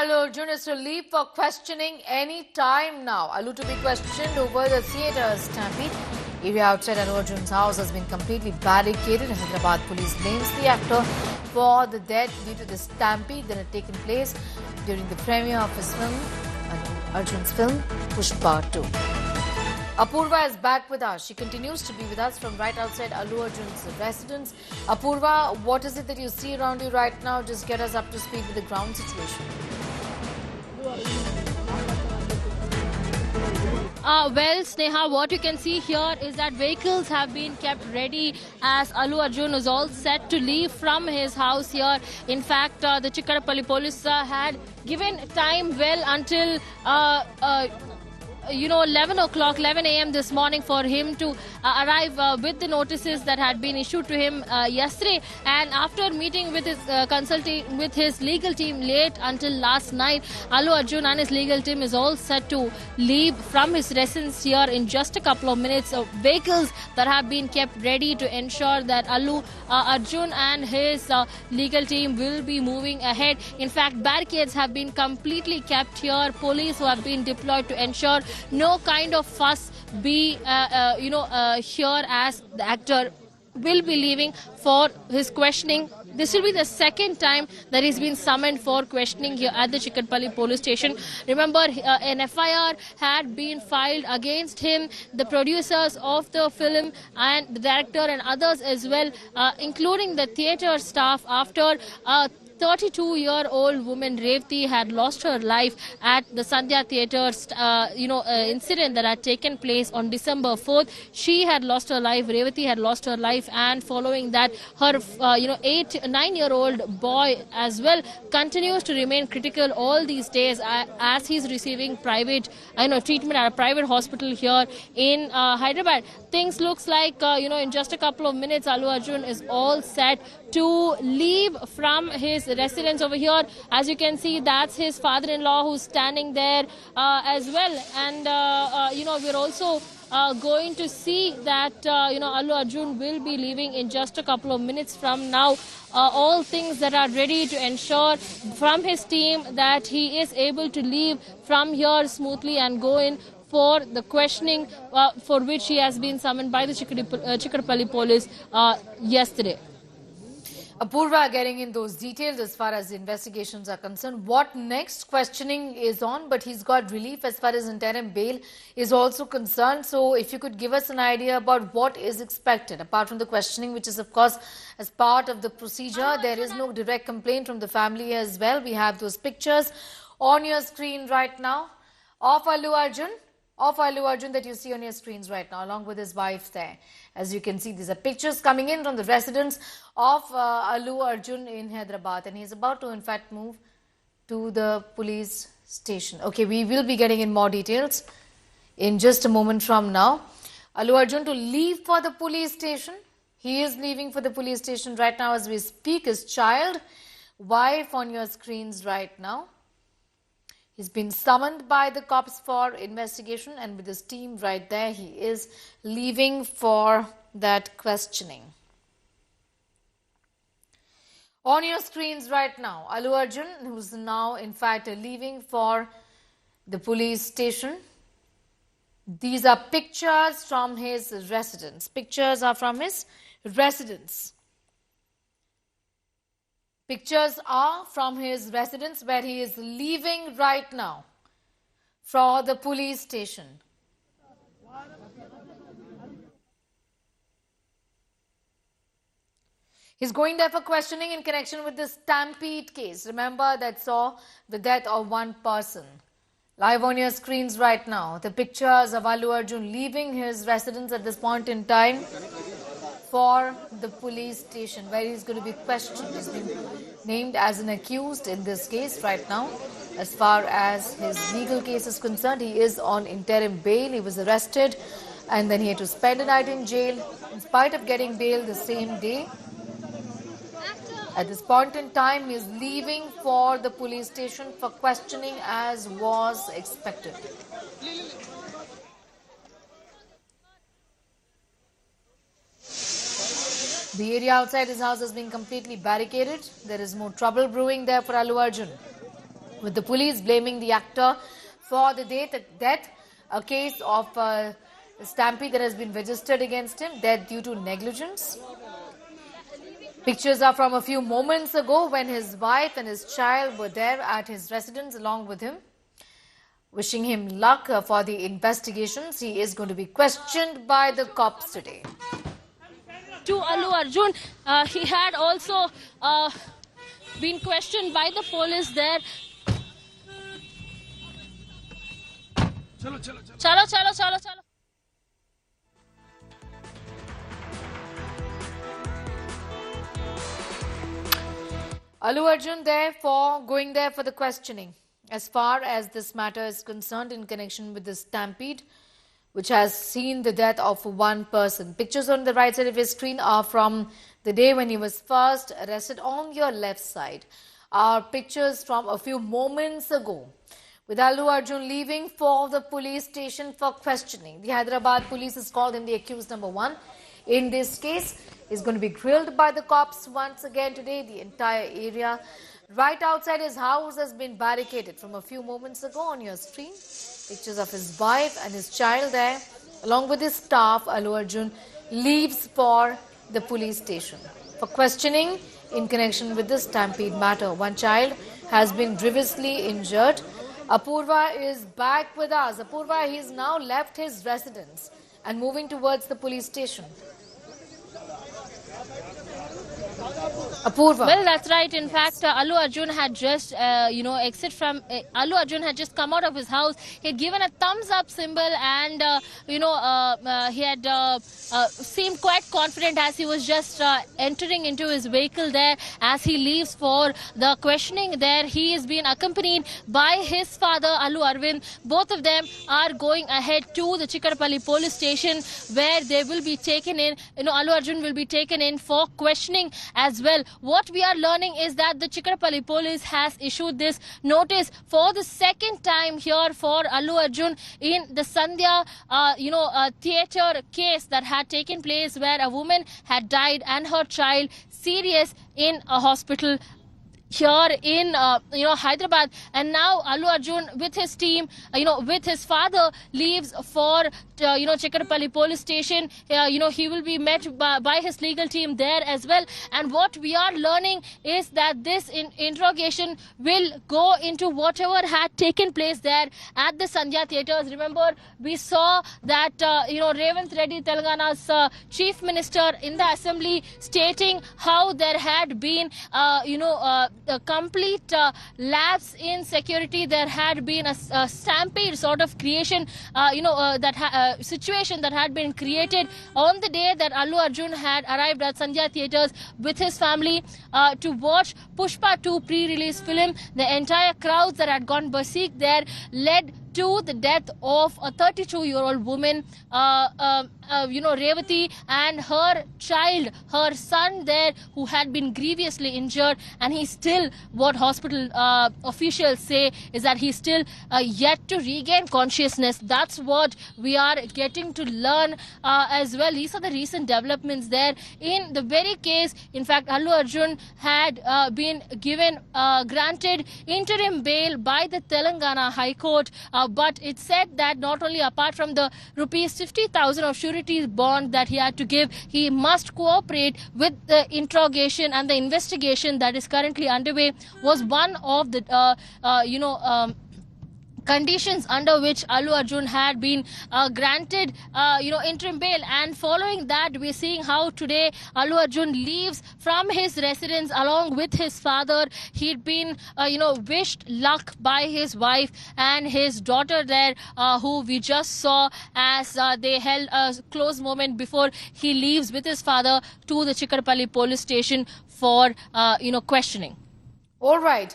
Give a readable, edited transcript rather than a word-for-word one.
Allu Arjun is to leave for questioning any time now. Allu to be questioned over the theatre stampede. Area outside Allu Arjun's house has been completely barricaded. Hyderabad police blames the actor for the death due to the stampede that had taken place during the premiere of his film, Allu Arjun's film, Pushpa 2. Apurva is back with us. She continues to be with us from right outside Allu Arjun's residence. Apurva, what is it that you see around you right now? Just get us up to speed with the ground situation. Well, Sneha, what you can see here is that vehicles have been kept ready as Allu Arjun is all set to leave from his house here. In fact, the Chikkarapalli police had given time well until 11 o'clock, 11 a.m. this morning for him to arrive with the notices that had been issued to him yesterday. And after meeting with his consulting with his legal team late until last night, Allu Arjun and his legal team is all set to leave from his residence here in just a couple of minutes. Vehicles that have been kept ready to ensure that Allu Arjun and his legal team will be moving ahead. In fact, barricades have been completely kept here. Police who have been deployed to ensure no kind of fuss be here as the actor will be leaving for his questioning. This will be the second time that he's been summoned for questioning here at the Chikkarapalli police station. Remember, an FIR had been filed against him, the producers of the film and the director and others as well, including the theatre staff, after 32-year-old woman Revati had lost her life at the Sandhya Theatre's incident that had taken place on December 4th. She had lost her life. Revati had lost her life, and following that, her 9-year-old boy as well continues to remain critical all these days as he's receiving private treatment at a private hospital here in Hyderabad. Things looks like in just a couple of minutes, Allu Arjun is all set to leave from his residence over here. As you can see, that's his father-in-law who's standing there as well. And we're also going to see that Allu Arjun will be leaving in just a couple of minutes from now. All things that are ready to ensure from his team that he is able to leave from here smoothly and go in for the questioning for which he has been summoned by the Chikkarapalli police yesterday. Apurva, getting in those details as far as the investigations are concerned. What next? Questioning is on, but he's got relief as far as interim bail is also concerned. So if you could give us an idea about what is expected, apart from the questioning, which is of course as part of the procedure. There is no direct complaint from the family as well. We have those pictures on your screen right now of Allu Arjun that you see on your screens right now, along with his wife there. As you can see, these are pictures coming in from the residence of Allu Arjun in Hyderabad, and he is about to in fact move to the police station. Okay, we will be getting in more details in just a moment from now. Allu Arjun to leave for the police station. He is leaving for the police station right now as we speak. His child, wife on your screens right now. He's been summoned by the cops for investigation, and with his team right there, he is leaving for that questioning. On your screens right now, Allu Arjun, who's now in fact leaving for the police station. These are pictures from his residence. Pictures are from his residence. Pictures are from his residence where he is leaving right now for the police station. He's going there for questioning in connection with the stampede case. Remember, that saw the death of one person. Live on your screens right now, the pictures of Allu Arjun leaving his residence at this point in time for the police station where he's going to be questioned. He's been named as an accused in this case right now. As far as his legal case is concerned, he is on interim bail. He was arrested and then he had to spend a night in jail in spite of getting bail the same day. At this point in time, he is leaving for the police station for questioning as was expected. The area outside his house has been completely barricaded. There is more trouble brewing there for Allu Arjun. with the police blaming the actor for the death, a case of stampede that has been registered against him, death due to negligence. Pictures are from a few moments ago when his wife and his child were there at his residence along with him, wishing him luck for the investigations. He is going to be questioned by the cops today. To Allu Arjun, he had also been questioned by the police there. Chalo. Allu Arjun going there for the questioning as far as this matter is concerned in connection with the stampede which has seen the death of one person. Pictures on the right side of your screen are from the day when he was first arrested. On your left side are pictures from a few moments ago with Allu Arjun leaving for the police station for questioning. The Hyderabad police has called him the accused number 1 in this case. He's going to be grilled by the cops once again today. The entire area right outside his house has been barricaded from a few moments ago. On your screen, pictures of his wife and his child there. Along with his staff, Allu Arjun leaves for the police station for questioning in connection with the stampede matter. One child has been grievously injured. Apurva is back with us. Apurva, he's now left his residence and moving towards the police station. Apurva. Well, that's right. In fact, Allu Arjun had just, Allu Arjun had just come out of his house. He had given a thumbs up symbol and, he had seemed quite confident as he was just entering into his vehicle there as he leaves for the questioning there. He is being accompanied by his father, Allu Arvind. Both of them are going ahead to the Chikkarapalli police station where they will be taken in. Allu Arjun will be taken in for questioning as well. What we are learning is that the Chikkarapalli police has issued this notice for the second time here for Allu Arjun in the Sandhya, theatre case that had taken place where a woman had died and her child serious in a hospital here in Hyderabad. And now Allu Arjun with his team, with his father leaves for Chikkarapalli police station. He will be met by his legal team there as well. And what we are learning is that this interrogation will go into whatever had taken place there at the Sandhya theatres. Remember, we saw that Revanth Reddy, Telangana's chief minister in the assembly, stating how there had been a complete lapse in security. There had been a stampede sort of creation, situation that had been created on the day that Allu Arjun had arrived at Sandhya theatres with his family to watch Pushpa 2 pre-release film. The entire crowds that had gone berserk there led to the death of a 32-year-old woman, Revati, and her child, her son there, who had been grievously injured. And he's still, what hospital officials say is that he's still yet to regain consciousness. That's what we are getting to learn as well. These are the recent developments there in the very case. In fact, Allu Arjun had been given granted interim bail by the Telangana High Court. But it said that not only apart from the rupees 50,000 of surety bond that he had to give, he must cooperate with the interrogation and the investigation that is currently underway was one of the, conditions under which Allu Arjun had been granted, interim bail. And following that, we're seeing how today Allu Arjun leaves from his residence along with his father. He'd been, wished luck by his wife and his daughter there, who we just saw as they held a close moment before he leaves with his father to the Chikkarapalli police station for, questioning. All right.